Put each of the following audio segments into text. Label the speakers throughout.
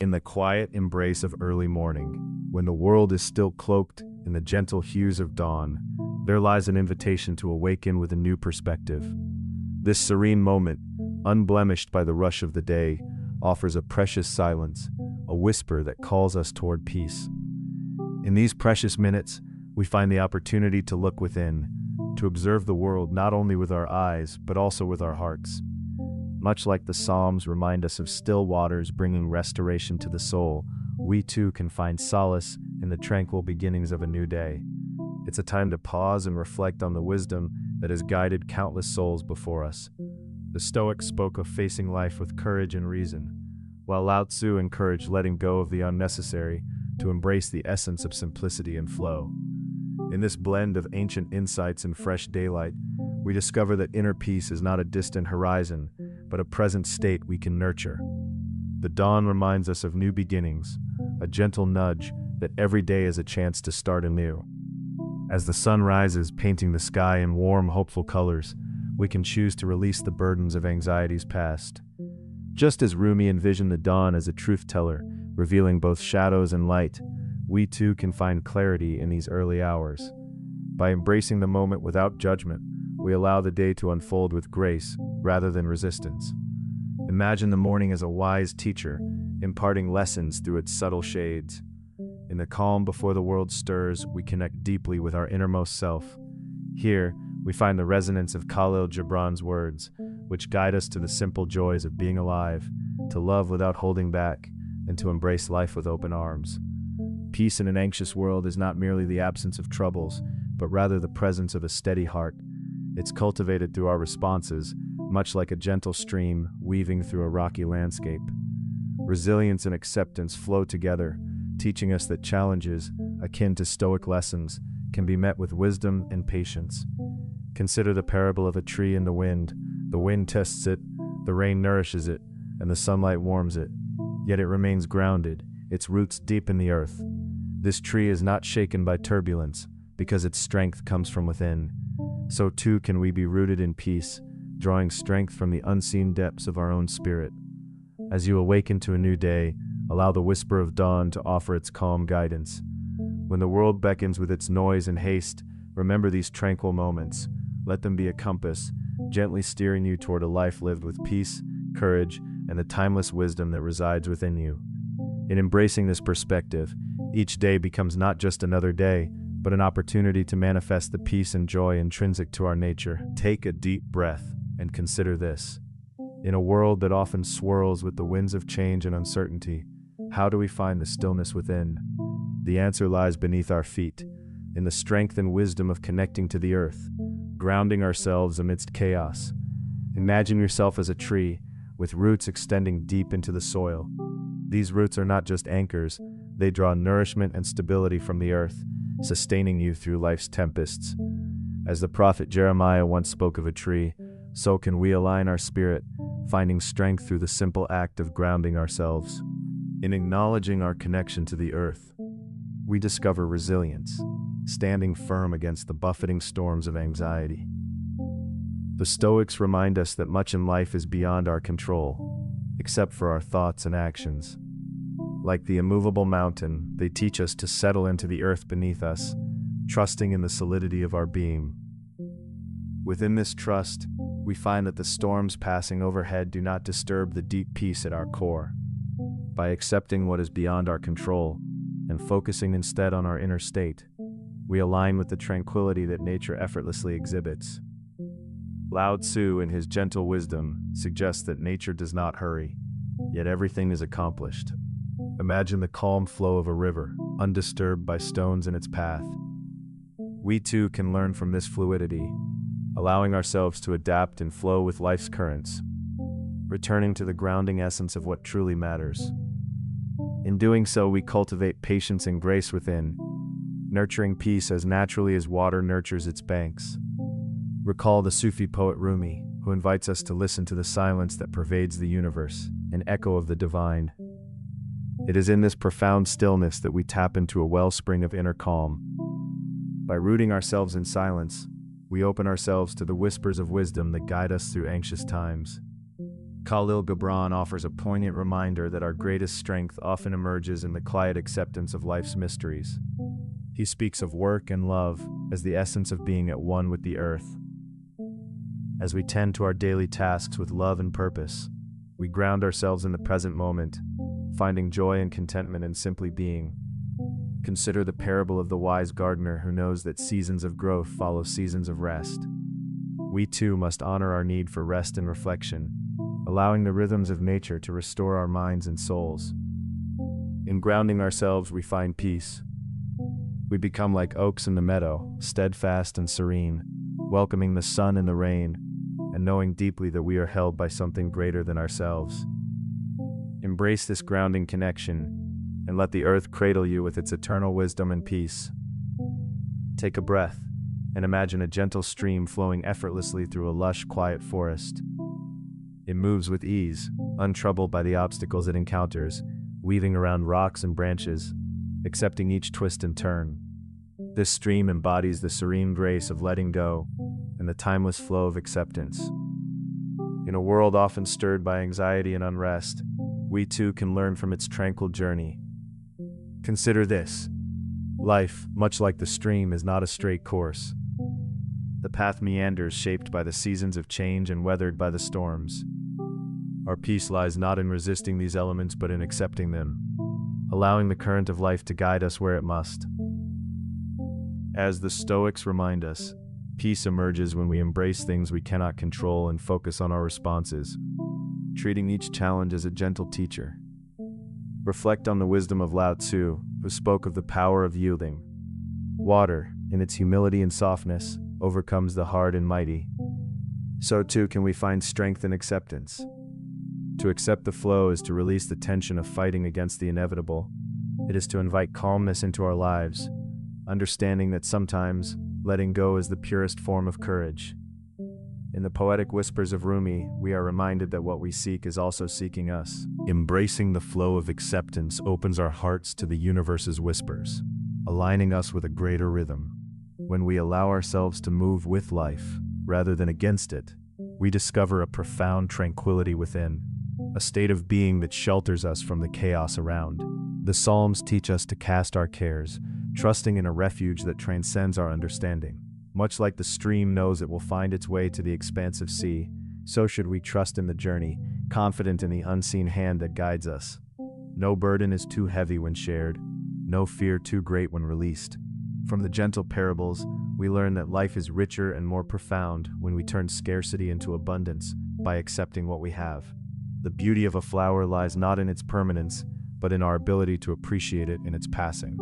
Speaker 1: In the quiet embrace of early morning, when the world is still cloaked in the gentle hues of dawn, there lies an invitation to awaken with a new perspective. This serene moment, unblemished by the rush of the day, offers a precious silence, a whisper that calls us toward peace. In these precious minutes, we find the opportunity to look within, to observe the world not only with our eyes, but also with our hearts. Much like the Psalms remind us of still waters bringing restoration to the soul, we too can find solace in the tranquil beginnings of a new day. It's a time to pause and reflect on the wisdom that has guided countless souls before us. The Stoics spoke of facing life with courage and reason, while Lao Tzu encouraged letting go of the unnecessary to embrace the essence of simplicity and flow. In this blend of ancient insights and fresh daylight, we discover that inner peace is not a distant horizon, but a present state we can nurture. The dawn reminds us of new beginnings, a gentle nudge that every day is a chance to start anew. As the sun rises, painting the sky in warm, hopeful colors, we can choose to release the burdens of anxieties past. Just as Rumi envisioned the dawn as a truth teller, revealing both shadows and light, we too can find clarity in these early hours. By embracing the moment without judgment, we allow the day to unfold with grace rather than resistance. Imagine the morning as a wise teacher, imparting lessons through its subtle shades. In the calm before the world stirs, we connect deeply with our innermost self. Here, we find the resonance of Khalil Gibran's words, which guide us to the simple joys of being alive, to love without holding back, and to embrace life with open arms. Peace in an anxious world is not merely the absence of troubles, but rather the presence of a steady heart. It's cultivated through our responses, much like a gentle stream weaving through a rocky landscape. Resilience and acceptance flow together, teaching us that challenges, akin to Stoic lessons, can be met with wisdom and patience. Consider the parable of a tree in the wind. The wind tests it, the rain nourishes it, and the sunlight warms it. Yet it remains grounded, its roots deep in the earth. This tree is not shaken by turbulence, because its strength comes from within. So too can we be rooted in peace, drawing strength from the unseen depths of our own spirit. As you awaken to a new day, allow the whisper of dawn to offer its calm guidance. When the world beckons with its noise and haste, remember these tranquil moments. Let them be a compass, gently steering you toward a life lived with peace, courage, and the timeless wisdom that resides within you. In embracing this perspective, each day becomes not just another day, but an opportunity to manifest the peace and joy intrinsic to our nature. Take a deep breath and consider this. In a world that often swirls with the winds of change and uncertainty, how do we find the stillness within? The answer lies beneath our feet, in the strength and wisdom of connecting to the earth, grounding ourselves amidst chaos. Imagine yourself as a tree, with roots extending deep into the soil. These roots are not just anchors, they draw nourishment and stability from the earth, sustaining you through life's tempests. As the prophet Jeremiah once spoke of a tree, so can we align our spirit, finding strength through the simple act of grounding ourselves. In acknowledging our connection to the earth, we discover resilience, standing firm against the buffeting storms of anxiety. The Stoics remind us that much in life is beyond our control, except for our thoughts and actions. Like the immovable mountain, they teach us to settle into the earth beneath us, trusting in the solidity of our being. Within this trust, we find that the storms passing overhead do not disturb the deep peace at our core. By accepting what is beyond our control and focusing instead on our inner state, we align with the tranquility that nature effortlessly exhibits. Lao Tzu, in his gentle wisdom, suggests that nature does not hurry, yet everything is accomplished. Imagine the calm flow of a river, undisturbed by stones in its path. We too can learn from this fluidity, allowing ourselves to adapt and flow with life's currents, returning to the grounding essence of what truly matters. In doing so, we cultivate patience and grace within, nurturing peace as naturally as water nurtures its banks. Recall the Sufi poet Rumi, who invites us to listen to the silence that pervades the universe, an echo of the divine. It is in this profound stillness that we tap into a wellspring of inner calm. By rooting ourselves in silence, we open ourselves to the whispers of wisdom that guide us through anxious times. Khalil Gibran offers a poignant reminder that our greatest strength often emerges in the quiet acceptance of life's mysteries. He speaks of work and love as the essence of being at one with the earth. As we tend to our daily tasks with love and purpose, we ground ourselves in the present moment, finding joy and contentment in simply being. Consider the parable of the wise gardener who knows that seasons of growth follow seasons of rest. We too must honor our need for rest and reflection, allowing the rhythms of nature to restore our minds and souls. In grounding ourselves, we find peace. We become like oaks in the meadow, steadfast and serene, welcoming the sun and the rain, and knowing deeply that we are held by something greater than ourselves. Embrace this grounding connection, and let the earth cradle you with its eternal wisdom and peace. Take a breath, and imagine a gentle stream flowing effortlessly through a lush, quiet forest. It moves with ease, untroubled by the obstacles it encounters, weaving around rocks and branches, accepting each twist and turn. This stream embodies the serene grace of letting go and the timeless flow of acceptance. In a world often stirred by anxiety and unrest, we too can learn from its tranquil journey. Consider this: life, much like the stream, is not a straight course. The path meanders, shaped by the seasons of change and weathered by the storms. Our peace lies not in resisting these elements but in accepting them, allowing the current of life to guide us where it must. As the Stoics remind us, peace emerges when we embrace things we cannot control and focus on our responses, treating each challenge as a gentle teacher. Reflect on the wisdom of Lao Tzu, who spoke of the power of yielding. Water, in its humility and softness, overcomes the hard and mighty. So too can we find strength in acceptance. To accept the flow is to release the tension of fighting against the inevitable. It is to invite calmness into our lives, understanding that sometimes letting go is the purest form of courage. In the poetic whispers of Rumi, we are reminded that what we seek is also seeking us. Embracing the flow of acceptance opens our hearts to the universe's whispers, aligning us with a greater rhythm. When we allow ourselves to move with life, rather than against it, we discover a profound tranquility within, a state of being that shelters us from the chaos around. The Psalms teach us to cast our cares, trusting in a refuge that transcends our understanding. Much like the stream knows it will find its way to the expansive sea, so should we trust in the journey, confident in the unseen hand that guides us. No burden is too heavy when shared, no fear too great when released. From the gentle parables, we learn that life is richer and more profound when we turn scarcity into abundance by accepting what we have. The beauty of a flower lies not in its permanence, but in our ability to appreciate it in its passing.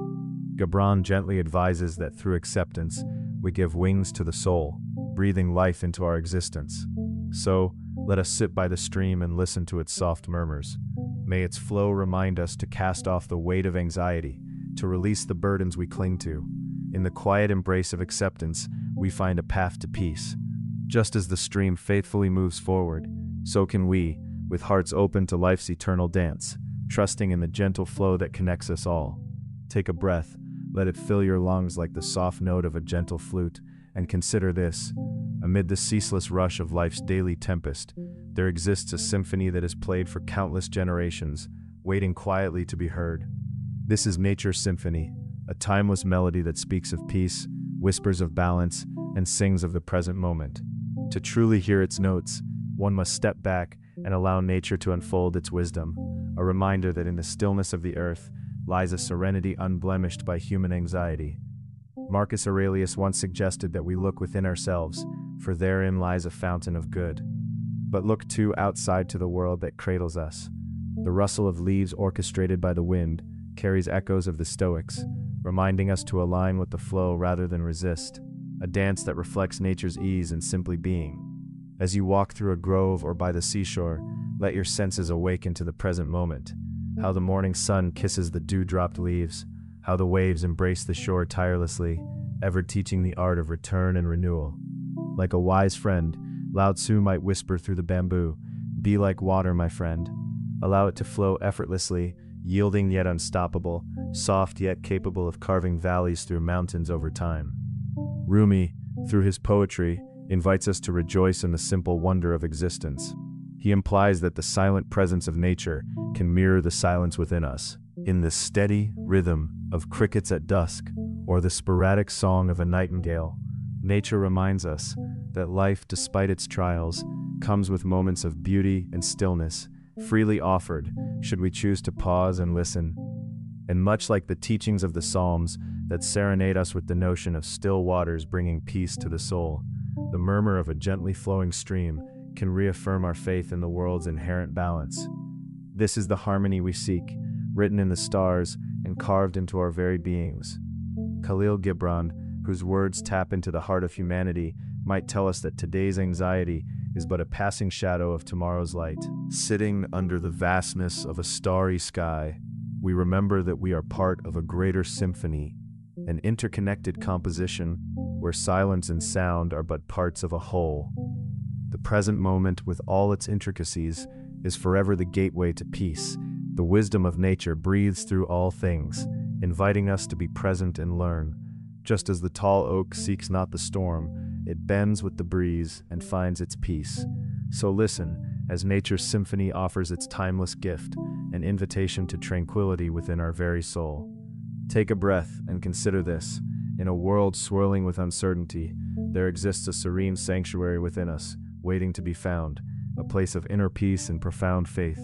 Speaker 1: Gibran gently advises that through acceptance, we give wings to the soul, breathing life into our existence. So, let us sit by the stream and listen to its soft murmurs. May its flow remind us to cast off the weight of anxiety, to release the burdens we cling to. In the quiet embrace of acceptance, we find a path to peace. Just as the stream faithfully moves forward, so can we, with hearts open to life's eternal dance, trusting in the gentle flow that connects us all. Take a breath, let it fill your lungs like the soft note of a gentle flute, and consider this: amid the ceaseless rush of life's daily tempest, there exists a symphony that is played for countless generations, waiting quietly to be heard. This is nature's symphony, a timeless melody that speaks of peace, whispers of balance, and sings of the present moment. To truly hear its notes, one must step back and allow nature to unfold its wisdom, a reminder that in the stillness of the earth lies a serenity unblemished by human anxiety. Marcus Aurelius once suggested that we look within ourselves, for therein lies a fountain of good. But look too outside to the world that cradles us. The rustle of leaves orchestrated by the wind carries echoes of the Stoics, reminding us to align with the flow rather than resist, a dance that reflects nature's ease and simply being. As you walk through a grove or by the seashore, let your senses awaken to the present moment. How the morning sun kisses the dew-dropped leaves, how the waves embrace the shore tirelessly, ever teaching the art of return and renewal. Like a wise friend, Lao Tzu might whisper through the bamboo, "Be like water, my friend. Allow it to flow effortlessly, yielding yet unstoppable, soft yet capable of carving valleys through mountains over time." Rumi, through his poetry, invites us to rejoice in the simple wonder of existence. He implies that the silent presence of nature can mirror the silence within us. In the steady rhythm of crickets at dusk, or the sporadic song of a nightingale, nature reminds us that life, despite its trials, comes with moments of beauty and stillness, freely offered should we choose to pause and listen. And much like the teachings of the Psalms that serenade us with the notion of still waters bringing peace to the soul, the murmur of a gently flowing stream can reaffirm our faith in the world's inherent balance. This is the harmony we seek, written in the stars and carved into our very beings. Khalil Gibran, whose words tap into the heart of humanity, might tell us that today's anxiety is but a passing shadow of tomorrow's light. Sitting under the vastness of a starry sky, we remember that we are part of a greater symphony, an interconnected composition where silence and sound are but parts of a whole. The present moment, with all its intricacies, is forever the gateway to peace. The wisdom of nature breathes through all things, inviting us to be present and learn. Just as the tall oak seeks not the storm, it bends with the breeze and finds its peace. So listen, as nature's symphony offers its timeless gift, an invitation to tranquility within our very soul. Take a breath and consider this. In a world swirling with uncertainty, there exists a serene sanctuary within us, waiting to be found, a place of inner peace and profound faith.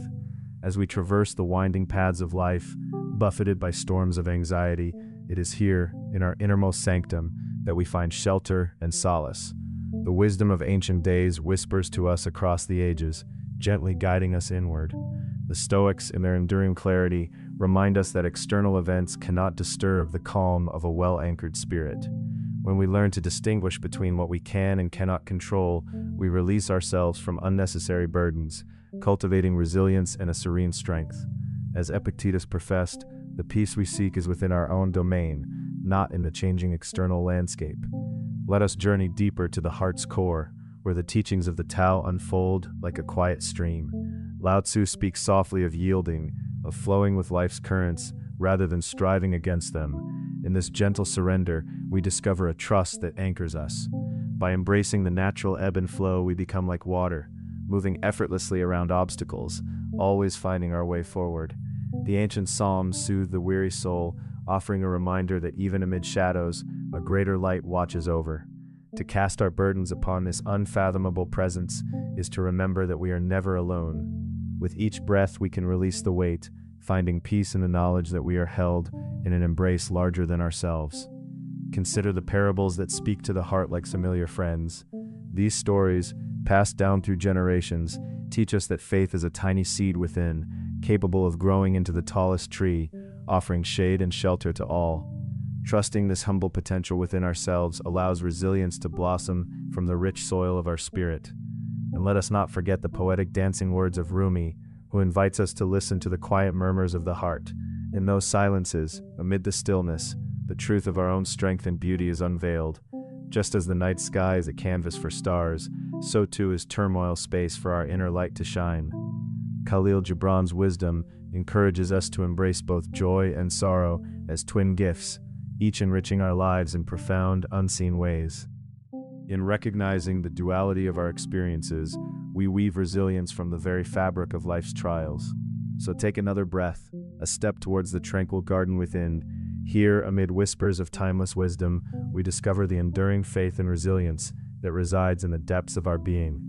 Speaker 1: As we traverse the winding paths of life, buffeted by storms of anxiety, it is here, in our innermost sanctum, that we find shelter and solace. The wisdom of ancient days whispers to us across the ages, gently guiding us inward. The Stoics, in their enduring clarity, remind us that external events cannot disturb the calm of a well-anchored spirit. When we learn to distinguish between what we can and cannot control, we release ourselves from unnecessary burdens, cultivating resilience and a serene strength. As Epictetus professed, the peace we seek is within our own domain, not in the changing external landscape. Let us journey deeper to the heart's core, where the teachings of the Tao unfold like a quiet stream. Lao Tzu speaks softly of yielding, of flowing with life's currents, rather than striving against them. In this gentle surrender, we discover a trust that anchors us. By embracing the natural ebb and flow, we become like water, moving effortlessly around obstacles, always finding our way forward. The ancient Psalms soothe the weary soul, offering a reminder that even amid shadows, a greater light watches over. To cast our burdens upon this unfathomable presence is to remember that we are never alone. With each breath, we can release the weight, finding peace in the knowledge that we are held in an embrace larger than ourselves. Consider the parables that speak to the heart like familiar friends. These stories, passed down through generations, teach us that faith is a tiny seed within, capable of growing into the tallest tree, offering shade and shelter to all. Trusting this humble potential within ourselves allows resilience to blossom from the rich soil of our spirit. And let us not forget the poetic dancing words of Rumi, who invites us to listen to the quiet murmurs of the heart. In those silences, amid the stillness, the truth of our own strength and beauty is unveiled. Just as the night sky is a canvas for stars, so too is turmoil space for our inner light to shine. Khalil Gibran's wisdom encourages us to embrace both joy and sorrow as twin gifts, each enriching our lives in profound, unseen ways. In recognizing the duality of our experiences, we weave resilience from the very fabric of life's trials. So take another breath, a step towards the tranquil garden within. Here, amid whispers of timeless wisdom, we discover the enduring faith and resilience that resides in the depths of our being.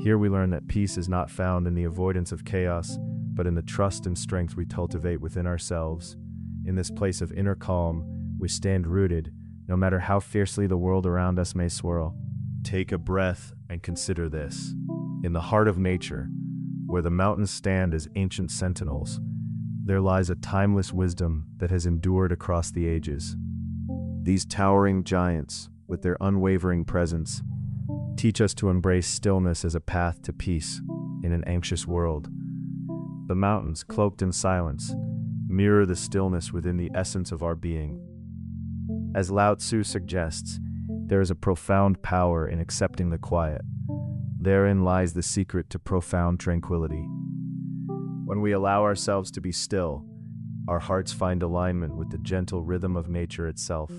Speaker 1: Here we learn that peace is not found in the avoidance of chaos, but in the trust and strength we cultivate within ourselves. In this place of inner calm, we stand rooted, no matter how fiercely the world around us may swirl. Take a breath and consider this. In the heart of nature, where the mountains stand as ancient sentinels, there lies a timeless wisdom that has endured across the ages. These towering giants, with their unwavering presence, teach us to embrace stillness as a path to peace in an anxious world. The mountains, cloaked in silence, mirror the stillness within the essence of our being. As Lao Tzu suggests, there is a profound power in accepting the quiet. Therein lies the secret to profound tranquility. When we allow ourselves to be still, our hearts find alignment with the gentle rhythm of nature itself,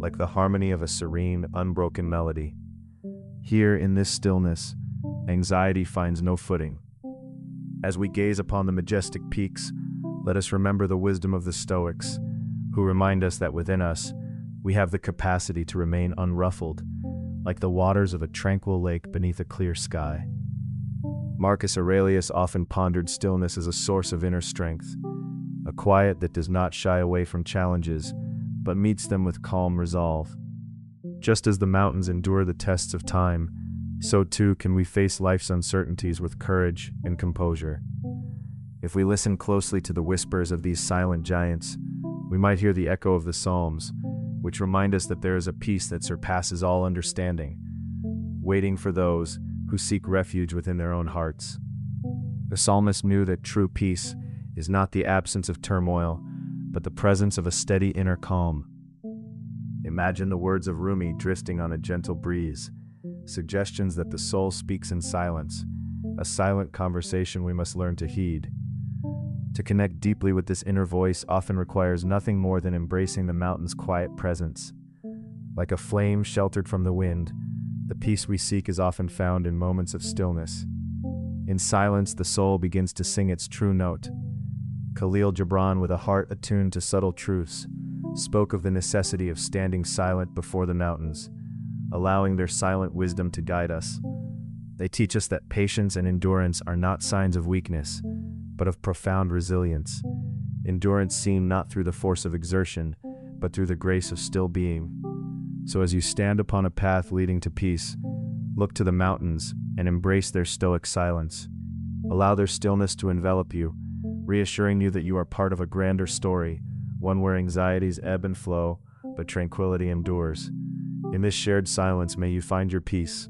Speaker 1: like the harmony of a serene, unbroken melody. Here in this stillness, anxiety finds no footing. As we gaze upon the majestic peaks, let us remember the wisdom of the Stoics, who remind us that within us, we have the capacity to remain unruffled, like the waters of a tranquil lake beneath a clear sky. Marcus Aurelius often pondered stillness as a source of inner strength, a quiet that does not shy away from challenges, but meets them with calm resolve. Just as the mountains endure the tests of time, so too can we face life's uncertainties with courage and composure. If we listen closely to the whispers of these silent giants, we might hear the echo of the Psalms, which remind us that there is a peace that surpasses all understanding, waiting for those who seek refuge within their own hearts. The psalmist knew that true peace is not the absence of turmoil, but the presence of a steady inner calm. Imagine the words of Rumi drifting on a gentle breeze, suggestions that the soul speaks in silence, a silent conversation we must learn to heed. To connect deeply with this inner voice often requires nothing more than embracing the mountain's quiet presence. Like a flame sheltered from the wind, the peace we seek is often found in moments of stillness. In silence, the soul begins to sing its true note. Khalil Gibran, with a heart attuned to subtle truths, spoke of the necessity of standing silent before the mountains, allowing their silent wisdom to guide us. They teach us that patience and endurance are not signs of weakness, but of profound resilience. Endurance seen not through the force of exertion, but through the grace of still being. So as you stand upon a path leading to peace, look to the mountains and embrace their stoic silence. Allow their stillness to envelop you, reassuring you that you are part of a grander story, one where anxieties ebb and flow, but tranquility endures. In this shared silence, may you find your peace,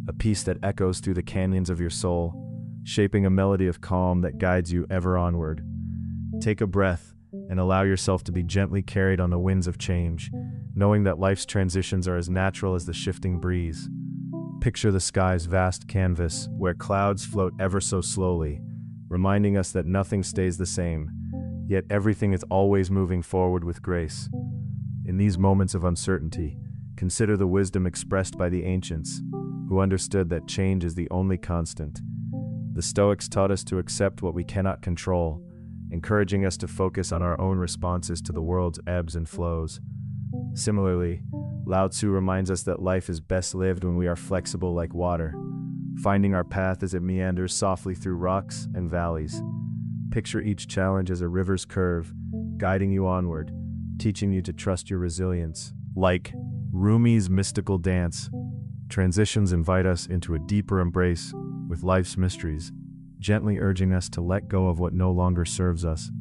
Speaker 1: a peace that echoes through the canyons of your soul, shaping a melody of calm that guides you ever onward. Take a breath and allow yourself to be gently carried on the winds of change, knowing that life's transitions are as natural as the shifting breeze. Picture the sky's vast canvas, where clouds float ever so slowly, reminding us that nothing stays the same, yet everything is always moving forward with grace. In these moments of uncertainty, consider the wisdom expressed by the ancients, who understood that change is the only constant. The Stoics taught us to accept what we cannot control, encouraging us to focus on our own responses to the world's ebbs and flows. Similarly, Lao Tzu reminds us that life is best lived when we are flexible like water, finding our path as it meanders softly through rocks and valleys. Picture each challenge as a river's curve, guiding you onward, teaching you to trust your resilience. Like Rumi's mystical dance, transitions invite us into a deeper embrace with life's mysteries, gently urging us to let go of what no longer serves us,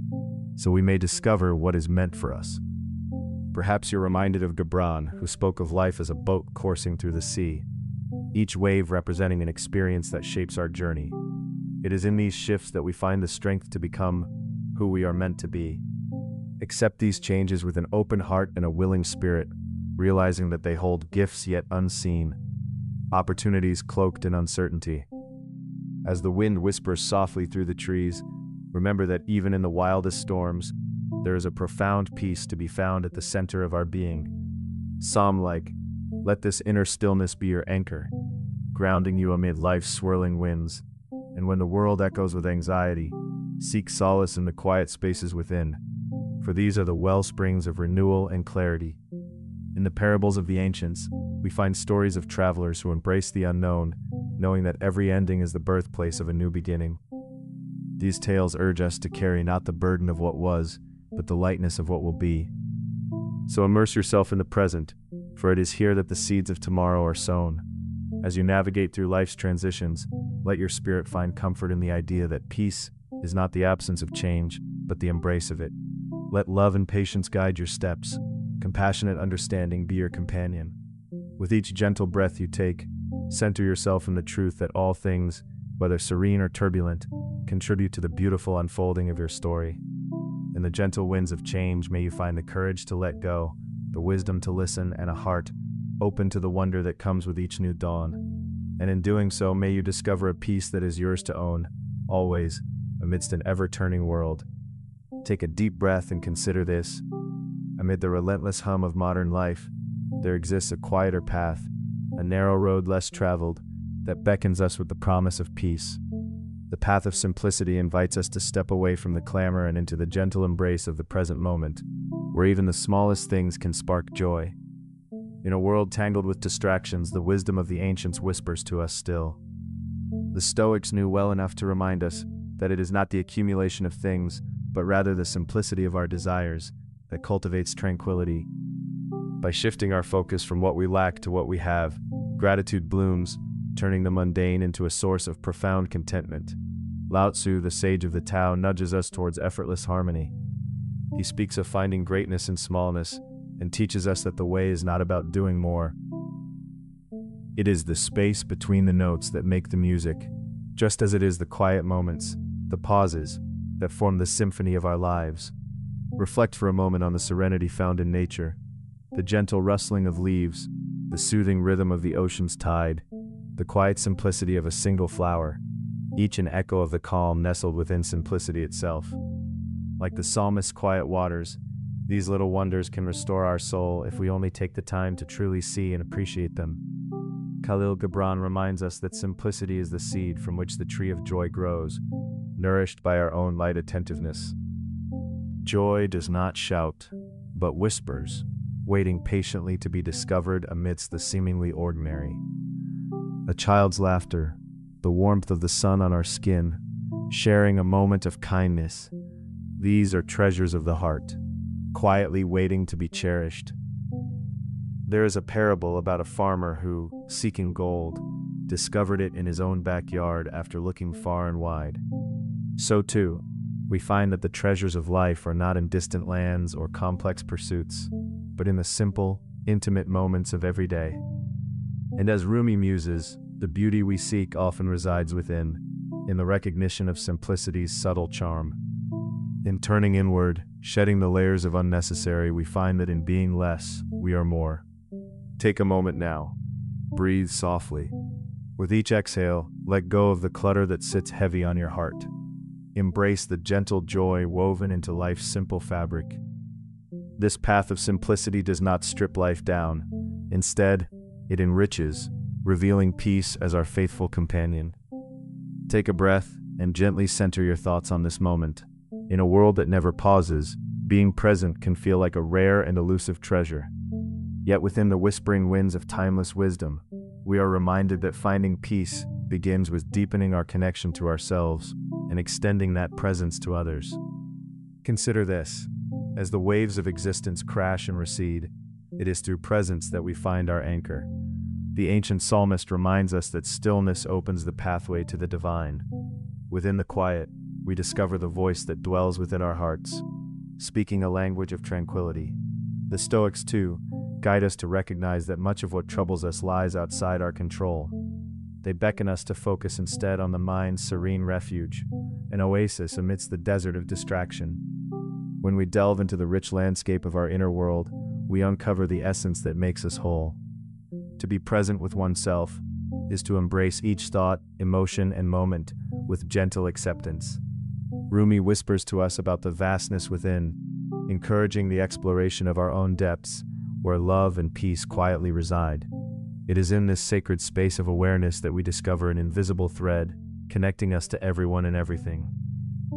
Speaker 1: so we may discover what is meant for us. Perhaps you're reminded of Gibran, who spoke of life as a boat coursing through the sea, each wave representing an experience that shapes our journey. It is in these shifts that we find the strength to become who we are meant to be. Accept these changes with an open heart and a willing spirit, realizing that they hold gifts yet unseen, opportunities cloaked in uncertainty. As the wind whispers softly through the trees, remember that even in the wildest storms, there is a profound peace to be found at the center of our being. Psalm-like, let this inner stillness be your anchor, grounding you amid life's swirling winds. And when the world echoes with anxiety, seek solace in the quiet spaces within, for these are the wellsprings of renewal and clarity. In the parables of the ancients, we find stories of travelers who embrace the unknown, knowing that every ending is the birthplace of a new beginning. These tales urge us to carry not the burden of what was, but the lightness of what will be. So immerse yourself in the present, for it is here that the seeds of tomorrow are sown. As you navigate through life's transitions, let your spirit find comfort in the idea that peace is not the absence of change, but the embrace of it. Let love and patience guide your steps, compassionate understanding be your companion. With each gentle breath you take, center yourself in the truth that all things, whether serene or turbulent, contribute to the beautiful unfolding of your story. In the gentle winds of change, may you find the courage to let go, the wisdom to listen, and a heart open to the wonder that comes with each new dawn. And in doing so, may you discover a peace that is yours to own, always, amidst an ever-turning world. Take a deep breath and consider this. Amid the relentless hum of modern life, there exists a quieter path, a narrow road less traveled, that beckons us with the promise of peace. The path of simplicity invites us to step away from the clamor and into the gentle embrace of the present moment, where even the smallest things can spark joy. In a world tangled with distractions, the wisdom of the ancients whispers to us still. The Stoics knew well enough to remind us that it is not the accumulation of things, but rather the simplicity of our desires that cultivates tranquility. By shifting our focus from what we lack to what we have, gratitude blooms, turning the mundane into a source of profound contentment. Lao Tzu, the sage of the Tao, nudges us towards effortless harmony. He speaks of finding greatness in smallness and teaches us that the way is not about doing more. It is the space between the notes that make the music, just as it is the quiet moments, the pauses, that form the symphony of our lives. Reflect for a moment on the serenity found in nature, the gentle rustling of leaves, the soothing rhythm of the ocean's tide, the quiet simplicity of a single flower, each an echo of the calm nestled within simplicity itself. Like the psalmist's quiet waters, these little wonders can restore our soul if we only take the time to truly see and appreciate them. Khalil Gibran reminds us that simplicity is the seed from which the tree of joy grows, nourished by our own light attentiveness. Joy does not shout, but whispers, waiting patiently to be discovered amidst the seemingly ordinary. A child's laughter, the warmth of the sun on our skin, sharing a moment of kindness. These are treasures of the heart, quietly waiting to be cherished. There is a parable about a farmer who, seeking gold, discovered it in his own backyard after looking far and wide. So too, we find that the treasures of life are not in distant lands or complex pursuits, but in the simple, intimate moments of every day. And as Rumi muses, the beauty we seek often resides within, in the recognition of simplicity's subtle charm. In turning inward, shedding the layers of unnecessary, we find that in being less, we are more. Take a moment now. Breathe softly. With each exhale, let go of the clutter that sits heavy on your heart. Embrace the gentle joy woven into life's simple fabric. This path of simplicity does not strip life down. Instead, it enriches, revealing peace as our faithful companion. Take a breath and gently center your thoughts on this moment. In a world that never pauses, being present can feel like a rare and elusive treasure. Yet within the whispering winds of timeless wisdom, we are reminded that finding peace begins with deepening our connection to ourselves and extending that presence to others. Consider this: as the waves of existence crash and recede, it is through presence that we find our anchor. The ancient psalmist reminds us that stillness opens the pathway to the divine. Within the quiet, we discover the voice that dwells within our hearts, speaking a language of tranquility. The Stoics, too, guide us to recognize that much of what troubles us lies outside our control. They beckon us to focus instead on the mind's serene refuge, an oasis amidst the desert of distraction. When we delve into the rich landscape of our inner world, we uncover the essence that makes us whole. To be present with oneself is to embrace each thought, emotion, and moment with gentle acceptance. Rumi whispers to us about the vastness within, encouraging the exploration of our own depths, where love and peace quietly reside. It is in this sacred space of awareness that we discover an invisible thread, connecting us to everyone and everything.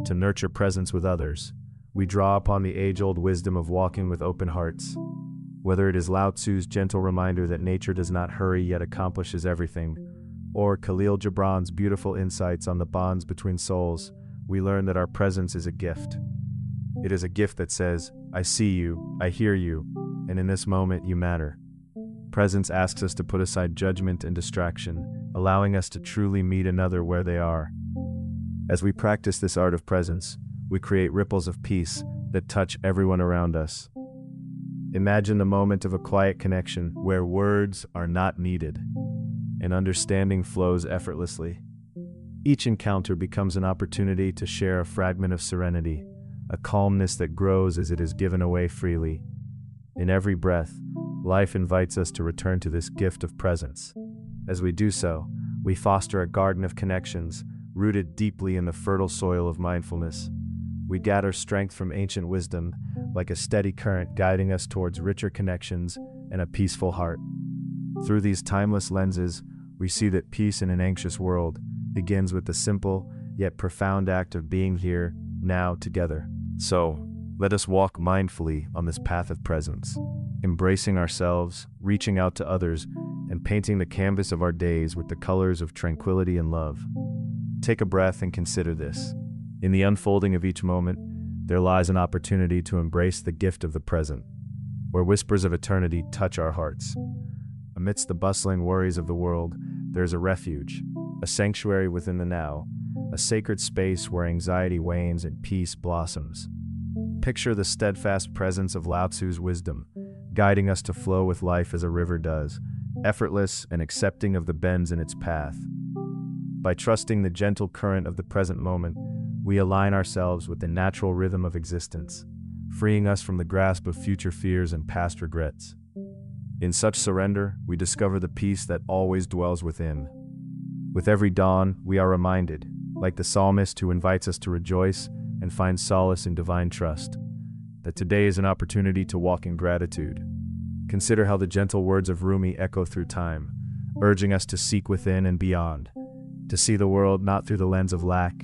Speaker 1: To nurture presence with others, we draw upon the age-old wisdom of walking with open hearts. Whether it is Lao Tzu's gentle reminder that nature does not hurry yet accomplishes everything, or Khalil Gibran's beautiful insights on the bonds between souls, we learn that our presence is a gift. It is a gift that says, I see you, I hear you, and in this moment you matter. Presence asks us to put aside judgment and distraction, allowing us to truly meet another where they are. As we practice this art of presence, we create ripples of peace that touch everyone around us. Imagine the moment of a quiet connection where words are not needed, and understanding flows effortlessly. Each encounter becomes an opportunity to share a fragment of serenity, a calmness that grows as it is given away freely. In every breath, life invites us to return to this gift of presence. As we do so, we foster a garden of connections, rooted deeply in the fertile soil of mindfulness. We gather strength from ancient wisdom, like a steady current guiding us towards richer connections and a peaceful heart. Through these timeless lenses, we see that peace in an anxious world begins with the simple yet profound act of being here, now, together. So, let us walk mindfully on this path of presence, embracing ourselves, reaching out to others, and painting the canvas of our days with the colors of tranquility and love. Take a breath and consider this. In the unfolding of each moment, there lies an opportunity to embrace the gift of the present, where whispers of eternity touch our hearts. Amidst the bustling worries of the world, there is a refuge, a sanctuary within the now, a sacred space where anxiety wanes and peace blossoms. Picture the steadfast presence of Lao Tzu's wisdom, guiding us to flow with life as a river does, effortless and accepting of the bends in its path. By trusting the gentle current of the present moment, we align ourselves with the natural rhythm of existence, freeing us from the grasp of future fears and past regrets. In such surrender, we discover the peace that always dwells within. With every dawn, we are reminded, like the psalmist who invites us to rejoice and find solace in divine trust, that today is an opportunity to walk in gratitude. Consider how the gentle words of Rumi echo through time, urging us to seek within and beyond, to see the world not through the lens of lack,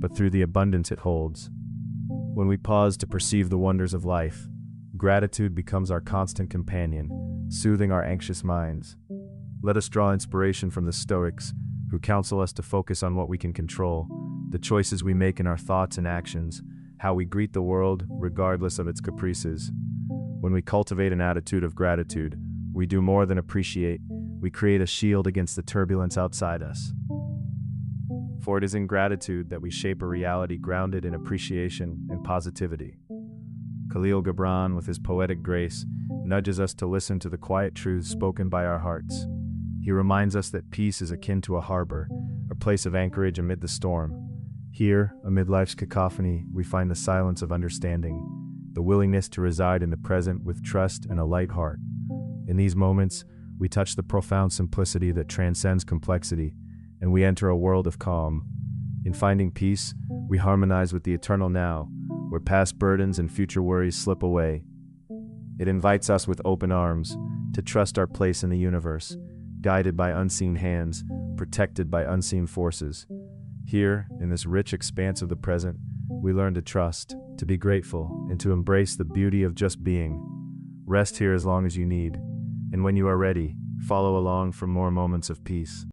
Speaker 1: but through the abundance it holds. When we pause to perceive the wonders of life, gratitude becomes our constant companion, soothing our anxious minds. Let us draw inspiration from the Stoics, who counsel us to focus on what we can control, the choices we make in our thoughts and actions, how we greet the world, regardless of its caprices. When we cultivate an attitude of gratitude, we do more than appreciate, we create a shield against the turbulence outside us. For it is in gratitude that we shape a reality grounded in appreciation and positivity. Gibran, with his poetic grace, nudges us to listen to the quiet truths spoken by our hearts. He reminds us that peace is akin to a harbor, a place of anchorage amid the storm. Here, amid life's cacophony, we find the silence of understanding, the willingness to reside in the present with trust and a light heart. In these moments, we touch the profound simplicity that transcends complexity, and we enter a world of calm. In finding peace, we harmonize with the eternal now, where past burdens and future worries slip away. It invites us with open arms to trust our place in the universe, guided by unseen hands, protected by unseen forces. Here, in this rich expanse of the present, we learn to trust, to be grateful, and to embrace the beauty of just being. Rest here as long as you need, and when you are ready, follow along for more moments of peace.